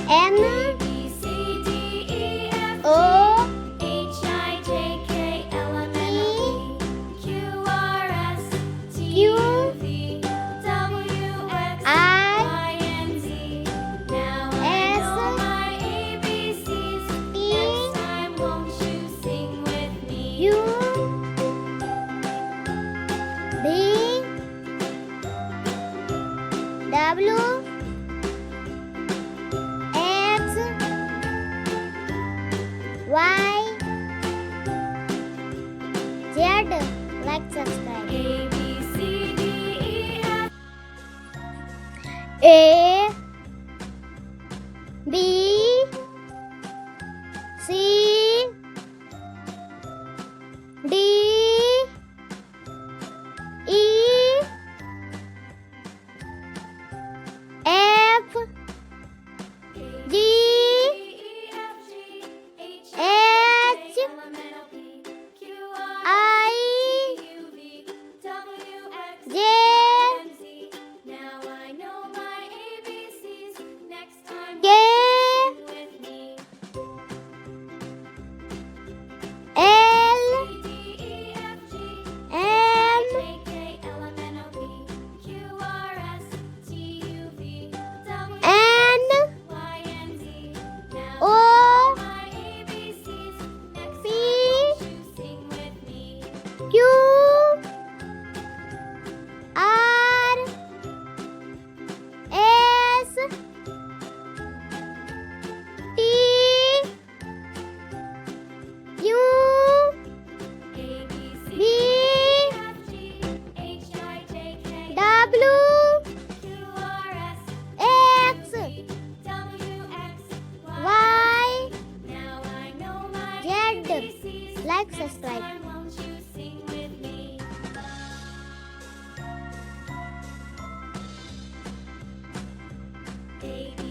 N A, B, C, D, E, F, G, O H, I, J, K, L, M, N, O, P, Q, R, S, T, Q, U, V, W, X, I, Y, and Z. Now I know my ABCs. Next time, won't you sing with me? U, V, W, X, Y, Z. Like, subscribe. A, B, C, D, E, F, A, B, C, D, E, F, G, E, F, G, H, H, L, M, N, O, P, Q, R, I, U, V, W, X, J, and Z. Now I know my ABCs. Next time, K, sing with me. L, C, D, E, F, G, M, J, K, L, M, N, O, P, Q, R, S, T, U, V, W, N, Y, and Z. Now O, my ABCs. Next P, time, won't you sing with me? Q, R, S, T, U, A, B, C, V, D, F, G, H, I, J, K, W, Q, R, S, X, T, W, X, Y. Y, Now I know my Z. ABCs. Like, Next subscribe. time, won't you sing with me? A, B,